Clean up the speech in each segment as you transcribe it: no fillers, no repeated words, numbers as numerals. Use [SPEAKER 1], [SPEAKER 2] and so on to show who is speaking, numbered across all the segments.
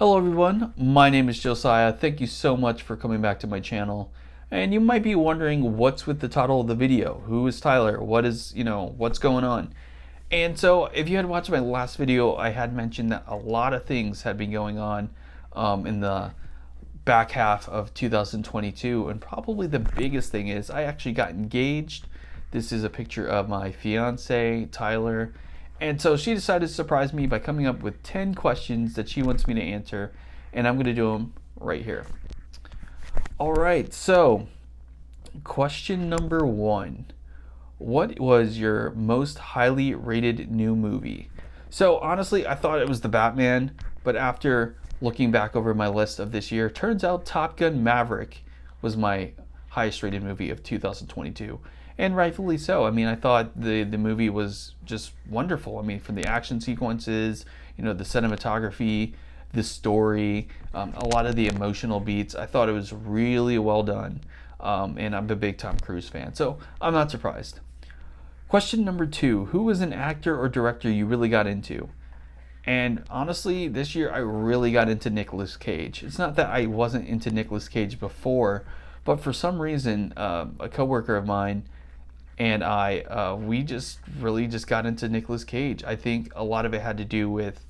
[SPEAKER 1] Hello everyone, my name is Josiah. Thank you so much for coming back to my channel. And you might be wondering what's with the title of the video. Who is Tyler? What's going on? And so if you had watched my last video, I had mentioned that a lot of things had been going on in the back half of 2022. And probably the biggest thing is I actually got engaged. This is a picture of my fiance, Tylre. And so she decided to surprise me by coming up with 10 questions that she wants me to answer, and I'm going to do them right here. All right, so question number 1. What was your most highly rated new movie? So honestly, I thought it was The Batman, but after looking back over my list of this year, turns out Top Gun Maverick was my highest rated movie of 2022. And rightfully so. I mean, I thought the movie was just wonderful. I mean, from the action sequences, the cinematography, the story, a lot of the emotional beats. I thought it was really well done. And I'm a big Tom Cruise fan, so I'm not surprised. Question number 2. Who was an actor or director you really got into? And honestly, this year I really got into Nicolas Cage. It's not that I wasn't into Nicolas Cage before, but for some reason, a coworker of mine and we just really just got into Nicolas Cage. I think a lot of it had to do with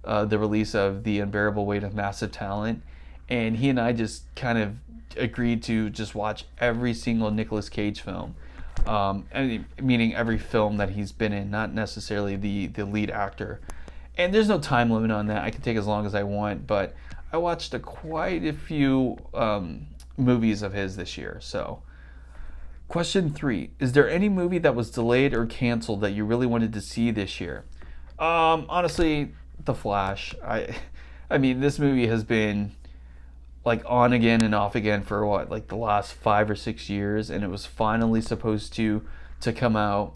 [SPEAKER 1] the release of The Unbearable Weight of Massive Talent, and he and I just kind of agreed to just watch every single Nicolas Cage film. Meaning every film that he's been in, not necessarily the lead actor. And there's no time limit on that. I can take as long as I want, but I watched quite a few movies of his this year. So, question 3. Is there any movie that was delayed or canceled that you really wanted to see this year? Honestly, The Flash. I mean, this movie has been like on again and off again for what, like the last 5 or 6 years, and it was finally supposed to come out.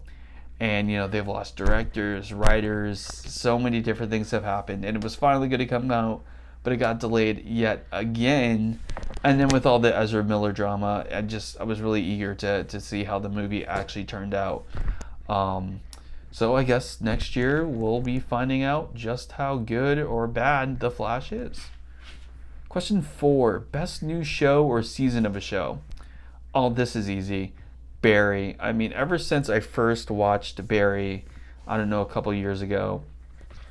[SPEAKER 1] And they've lost directors, writers, so many different things have happened, and it was finally going to come out, but it got delayed yet again. And then with all the Ezra Miller drama, I was really eager to see how the movie actually turned out. So I guess next year we'll be finding out just how good or bad The Flash is. Question 4. Best new show or season of a show? Oh, this is easy. Barry. I mean, ever since I first watched Barry, I don't know, a couple years ago,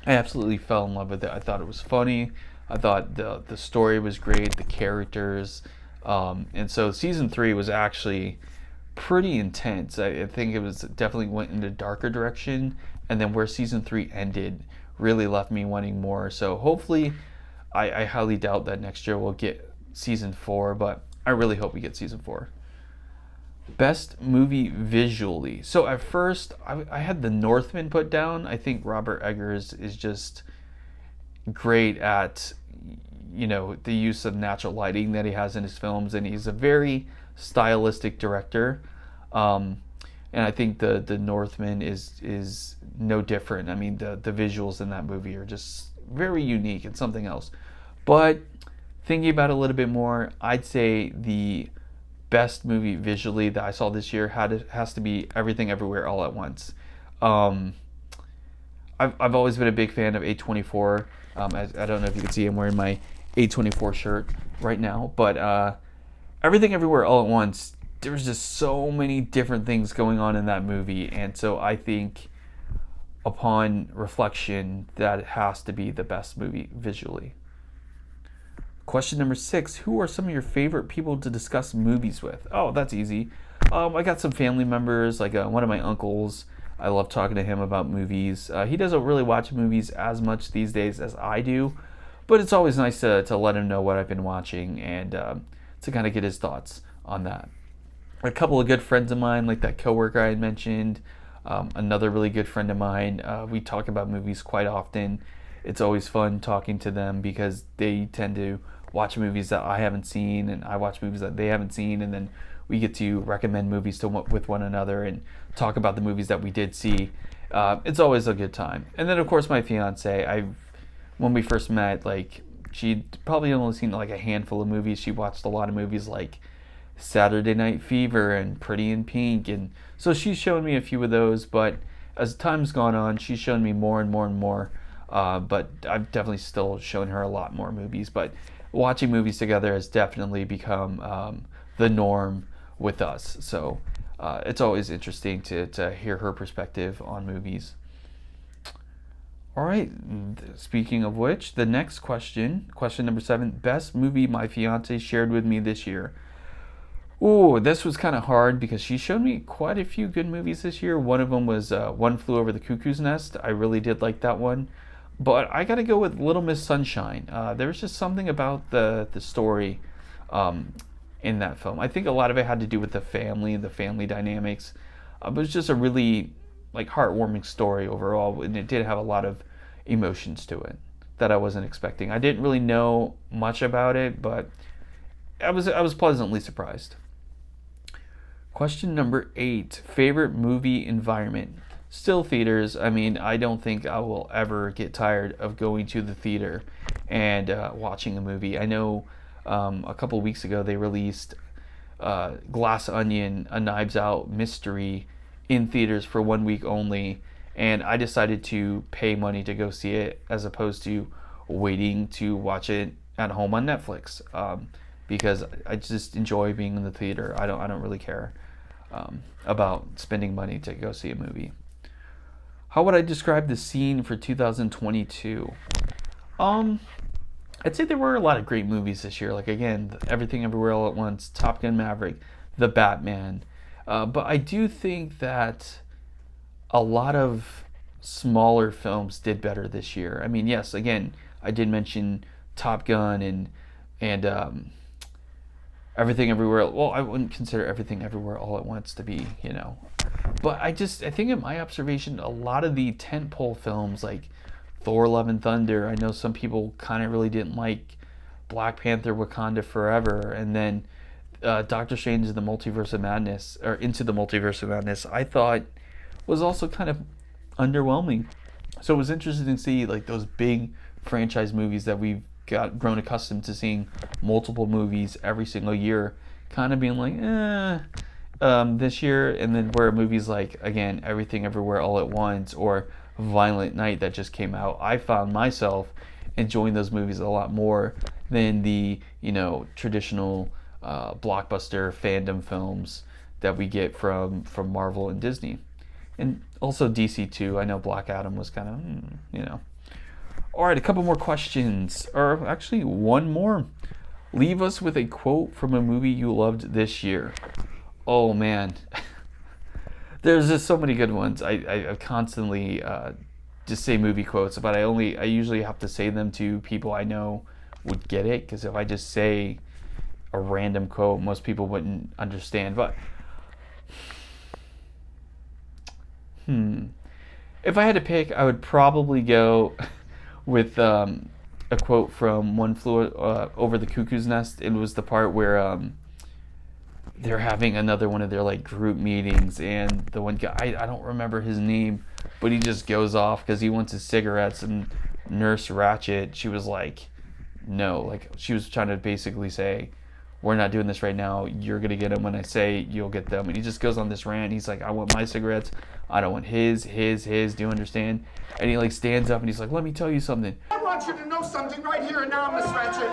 [SPEAKER 1] I absolutely fell in love with it. I thought it was funny. I thought the story was great, the characters. And so season 3 was actually pretty intense. I think it was definitely went in a darker direction. And then where season 3 ended really left me wanting more. So hopefully, I highly doubt that next year we'll get season 4, but I really hope we get season 4. Best movie visually. So at first, I had The Northman put down. I think Robert Eggers is just great at, the use of natural lighting that he has in his films, and he's a very stylistic director. And I think the Northman is no different. I mean, the visuals in that movie are just very unique and something else. But thinking about it a little bit more, I'd say the best movie visually that I saw this year has to be Everything Everywhere All at Once. I've always been a big fan of A24. I don't know if you can see I'm wearing my A24 shirt right now, but Everything Everywhere All at Once, there's just so many different things going on in that movie, and so I think upon reflection that has to be the best movie visually. Question number 6. Who are some of your favorite people to discuss movies with? Oh, that's easy. I got some family members, like one of my uncles. I love talking to him about movies. He doesn't really watch movies as much these days as I do, but it's always nice to let him know what I've been watching and to kind of get his thoughts on that. A couple of good friends of mine, like that coworker I had mentioned, another really good friend of mine. We talk about movies quite often. It's always fun talking to them because they tend to watch movies that I haven't seen, and I watch movies that they haven't seen, and then we get to recommend movies with one another and talk about the movies that we did see. It's always a good time. And then of course my fiance, when we first met, like, she'd probably only seen like a handful of movies. She watched a lot of movies like Saturday Night Fever and Pretty in Pink, and so she's shown me a few of those, but as time's gone on, she's shown me more and more and more but I've definitely still shown her a lot more movies. But watching movies together has definitely become the norm with us. So it's always interesting to hear her perspective on movies. All right, speaking of which, the next question number 7, best movie my fiance shared with me this year. Ooh, this was kind of hard because she showed me quite a few good movies this year. One of them was One Flew Over the Cuckoo's Nest. I really did like that one. But I got to go with Little Miss Sunshine. There was just something about the story in that film. I think a lot of it had to do with the family dynamics. But it was just a really heartwarming story overall, and it did have a lot of emotions to it that I wasn't expecting. I didn't really know much about it, but I was pleasantly surprised. Question number 8, favorite movie environment. Still theaters. I mean, I don't think I will ever get tired of going to the theater and watching a movie. I know a couple weeks ago they released Glass Onion, a Knives Out mystery in theaters for 1 week only, and I decided to pay money to go see it as opposed to waiting to watch it at home on Netflix, because I just enjoy being in the theater. I don't really care about spending money to go see a movie. How would I describe the scene for 2022? I'd say there were a lot of great movies this year. Like, again, Everything Everywhere All at Once, Top Gun Maverick, The Batman. But I do think that a lot of smaller films did better this year. I mean, yes, again, I did mention Top Gun and Everything Everywhere. Well, I wouldn't consider Everything Everywhere All at Once to be, But I think in my observation, a lot of the tentpole films like Thor: Love and Thunder, I know some people kind of really didn't like Black Panther: Wakanda Forever, and then Doctor Strange in the Multiverse of Madness, or Into the Multiverse of Madness, I thought was also kind of underwhelming. So it was interesting to see those big franchise movies that we've grown accustomed to seeing multiple movies every single year, kind of being this year, and then where movies like, again, Everything Everywhere All at Once or Violent Night that just came out, I found myself enjoying those movies a lot more than the traditional blockbuster fandom films that we get from Marvel and Disney, and also DC too. I know Black Adam was kind of All right, a couple more questions, or actually one more. Leave us with a quote from a movie you loved this year. Oh man, there's just so many good ones. I constantly just say movie quotes, but I usually have to say them to people I know would get it, because if I just say a random quote, most people wouldn't understand. But if I had to pick, I would probably go with a quote from One Flew Over the Cuckoo's Nest. It was the part where they're having another one of their group meetings, and the one guy, I don't remember his name, but he just goes off because he wants his cigarettes, and Nurse Ratched, she was like, no, she was trying to basically say, we're not doing this right now, you're gonna get them when I say you'll get them. And he just goes on this rant. He's like, I want my cigarettes, I don't want his, do you understand? And he stands up and he's like, let me tell you something.
[SPEAKER 2] I want you to know something right here and now, Miss Ratched.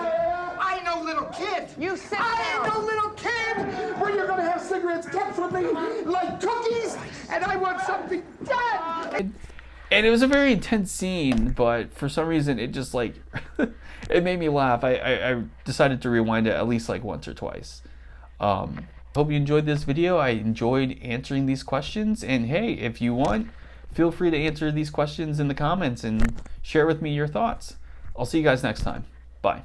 [SPEAKER 2] I ain't no little kid.
[SPEAKER 3] You sit down.
[SPEAKER 2] I ain't no little kid where you're gonna have cigarettes kept from me like cookies, and I want something done.
[SPEAKER 1] And it was a very intense scene, but for some reason it just it made me laugh. I decided to rewind it at least once or twice. Hope you enjoyed this video. I enjoyed answering these questions, and hey, if you want, feel free to answer these questions in the comments and share with me your thoughts. I'll see you guys next time. Bye.